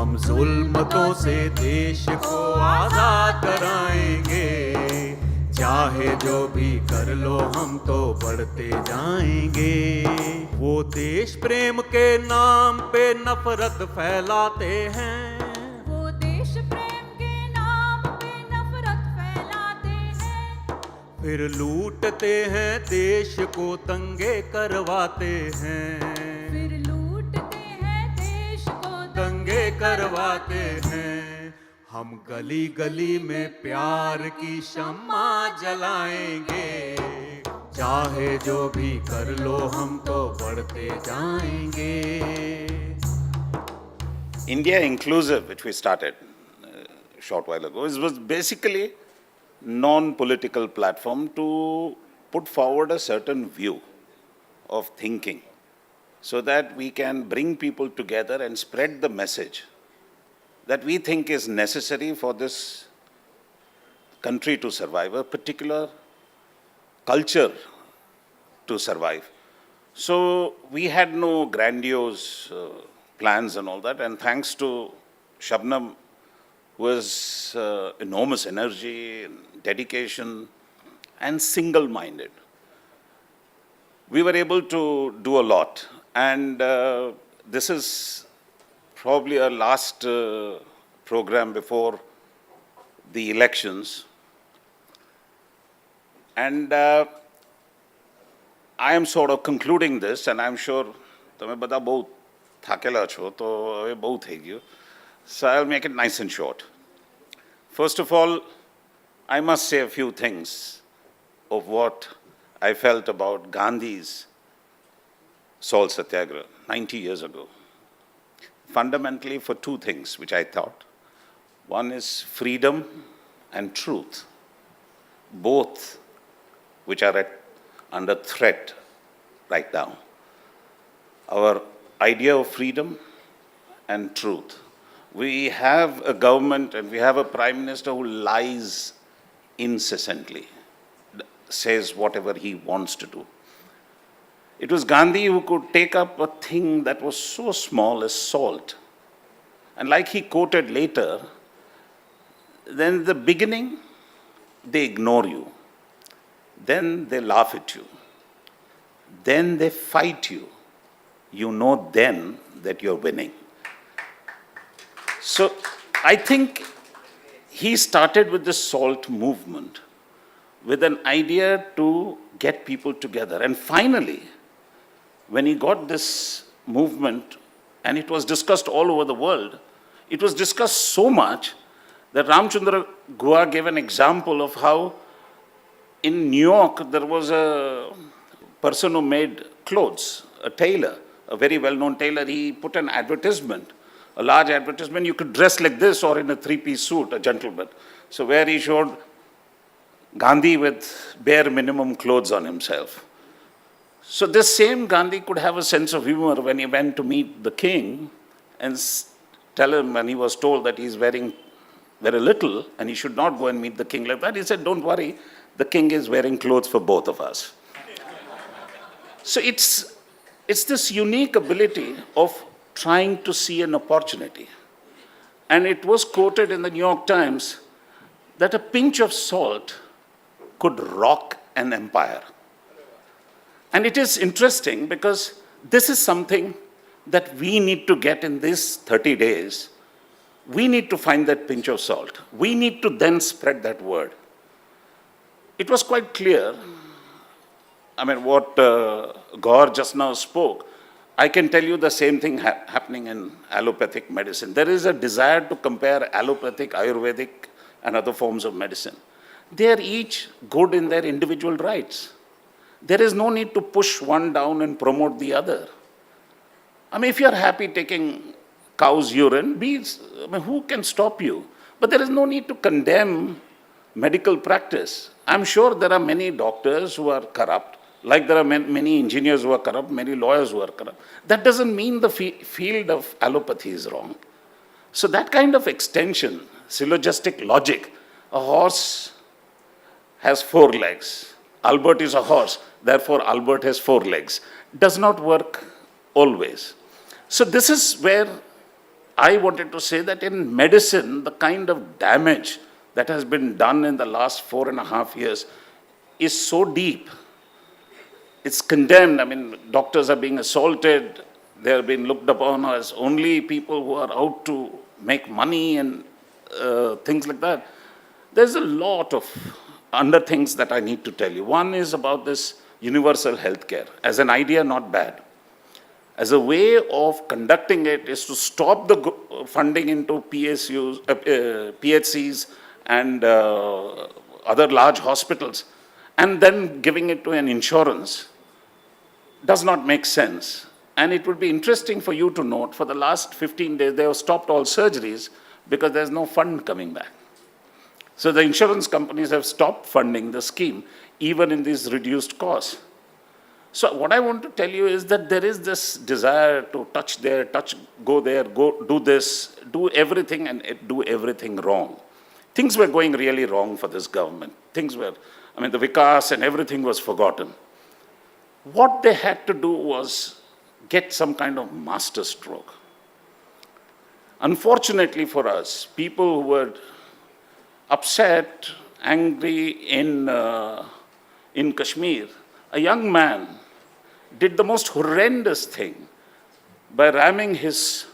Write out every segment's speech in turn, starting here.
हम जुल्मतों से देश को आजाद कराएंगे, चाहे जो भी कर लो हम तो बढ़ते जाएंगे। वो देश प्रेम के नाम पे नफरत फैलाते हैं, वो देश प्रेम के नाम पे नफरत फैलाते हैं, फिर लूटते हैं देश को दंगे करवाते हैं, फिर लूटते हैं देश को दंगे करवाते हैं। हम गली गली में प्यार की शम्मा जलाएंगे, चाहे जो भी कर लो हम तो बढ़ते जाएंगे। India Inclusive, which we started a short while ago, was basically non-political platform to put forward a certain view of thinking so that we can bring people together and spread the message that we think is necessary for this country to survive, a particular culture to survive. So we had no grandiose plans and all that, and thanks to Shabnam, who has enormous energy, dedication, and single-minded, we were able to do a lot. And this is probably our last program before the elections. And I am sort of concluding this, and I'm sure તમે બધા બહુ થાકેલા છો તો હવે બહુ થઈ ગયું. So I'll make it nice and short. First of all, I must say a few things of what I felt about Gandhi's salt satyagrah 90 years ago. Fundamentally for two things which I thought. One is freedom and truth, both which are under threat right now. Our idea of freedom and truth. We have a government and we have a prime minister who lies incessantly, says whatever he wants to do. It was Gandhi who could take up a thing that was so small as salt. And like he quoted later, then in the beginning, they ignore you. Then they laugh at you. Then they fight you. You know then that you're winning. So I think he started with the SALT movement with an idea to get people together. And finally, when he got this movement, and it was discussed all over the world, it was discussed so much that Ramchandra Guha gave an example of how in New York there was a person who made clothes, a tailor, a very well-known tailor. He put an advertisement, a large advertisement. You could dress like this or in a three-piece suit, a gentleman. So where he showed Gandhi with bare minimum clothes on himself. So this same Gandhi could have a sense of humor when he went to meet the king and tell him, when he was told that he's wearing very little and he should not go and meet the king like that, he said, don't worry, the king is wearing clothes for both of us. So it's this unique ability of trying to see an opportunity. And it was quoted in the New York Times that a pinch of salt could rock an empire. And it is interesting because this is something that we need to get in these 30 days. We need to find that pinch of salt. We need to then spread that word. It was quite clear. I mean, what Gaur just now spoke, I can tell you the same thing happening in allopathic medicine. There is a desire to compare allopathic, Ayurvedic, and other forms of medicine. They are each good in their individual rights. There is no need to push one down and promote the other. I mean, if you are happy taking cow's urine, who can stop you? But there is no need to condemn medical practice. I'm sure there are many doctors who are corrupt, like there are many engineers who are corrupt, many lawyers who are corrupt. That doesn't mean the field of allopathy is wrong. So that kind of extension, syllogistic logic, a horse has 4 legs. Albert is a horse, therefore Albert has 4 legs. Does not work always. So this is where I wanted to say that in medicine, the kind of damage that has been done in the last 4.5 years is so deep. It's condemned. I mean, doctors are being assaulted. They are being looked upon as only people who are out to make money and things like that. There's a lot of other things that I need to tell you. One is about this universal healthcare. As an idea, not bad. As a way of conducting it is to stop the funding into PSUs, PHCs and other large hospitals, and then giving it to an insurance does not make sense. And it would be interesting for you to note, for the last 15 days, they have stopped all surgeries because there's no fund coming back. So the insurance companies have stopped funding the scheme, even in these reduced costs. So what I want to tell you is that there is this desire to touch there, go there, go do this, do everything and do everything wrong. Things were going really wrong for this government. Things were, I mean, the Vikas and everything was forgotten. What they had to do was get some kind of master stroke. Unfortunately for us, people who were upset, angry in Kashmir, a young man did the most horrendous thing by ramming his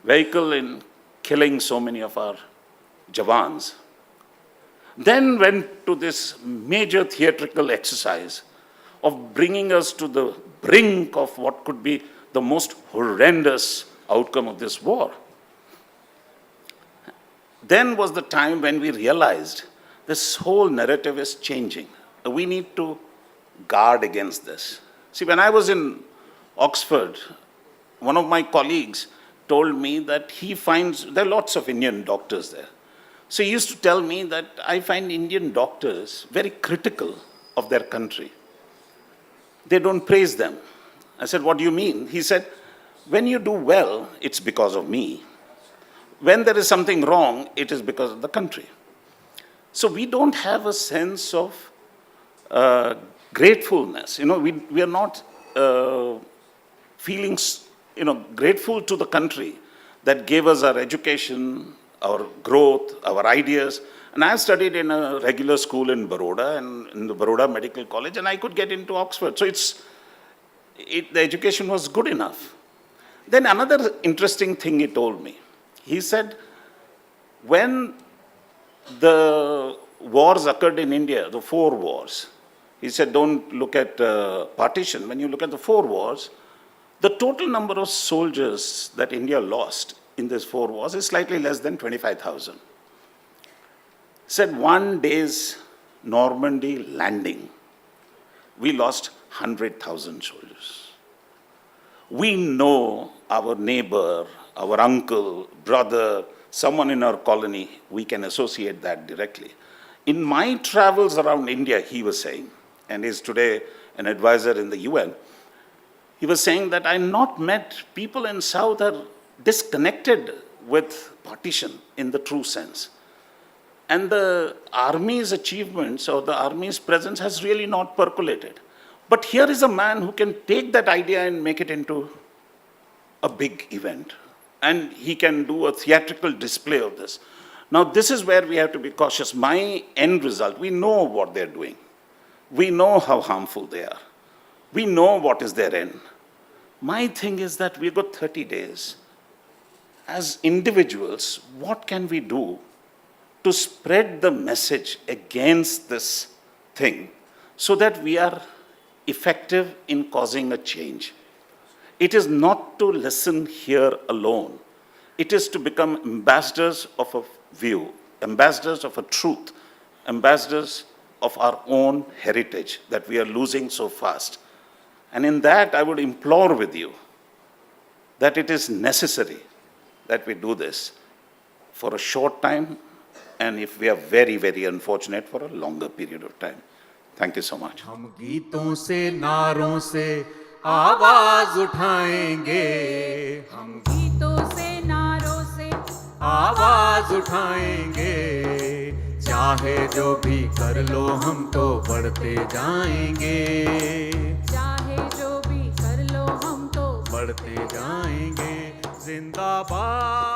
vehicle and killing so many of our Jawans. Then went to this major theatrical exercise of bringing us to the brink of what could be the most horrendous outcome of this war. Then was the time when we realized this whole narrative is changing. We need to guard against this. See, when I was in Oxford, one of my colleagues told me that he finds, there are lots of Indian doctors there. So he used to tell me that I find Indian doctors very critical of their country. They don't praise them. I said, what do you mean? He said, when you do well, it's because of me. When there is something wrong, it is because of the country. So we don't have a sense of gratefulness. We are not feeling, grateful to the country that gave us our education, our growth, our ideas. And I studied in a regular school in Baroda, and in the Baroda Medical College, and I could get into Oxford. So the education was good enough. Then another interesting thing he told me. He said, when the wars occurred in India, the 4 wars, he said, don't look at partition. When you look at the 4 wars, the total number of soldiers that India lost in these 4 wars is slightly less than 25,000. He said, one day's Normandy landing, we lost 100,000 soldiers. We know our neighbor, our uncle, brother, someone in our colony, we can associate that directly. In my travels around India, he was saying, and is today an advisor in the UN, he was saying that I not met people in South are disconnected with partition in the true sense. And the army's achievements or the army's presence has really not percolated. But here is a man who can take that idea and make it into a big event. And he can do a theatrical display of this. Now, this is where we have to be cautious. My end result, we know what they're doing. We know how harmful they are. We know what is their end. My thing is that we've got 30 days. As individuals, what can we do to spread the message against this thing so that we are effective in causing a change? It is not to listen here alone. It is to become ambassadors of a view, ambassadors of a truth, ambassadors of our own heritage that we are losing so fast. And in that, I would implore with you that it is necessary that we do this for a short time, and if we are very, very unfortunate, for a longer period of time. Thank you so much. हम गीतों से नारों से आवाज उठाएंगे, हम गीतों से नारों से आवाज उठाएंगे, चाहे जो भी कर लो हम तो बढ़ते जाएंगे, चाहे जो भी कर लो हम तो बढ़ते जाएंगे, जिंदाबाद।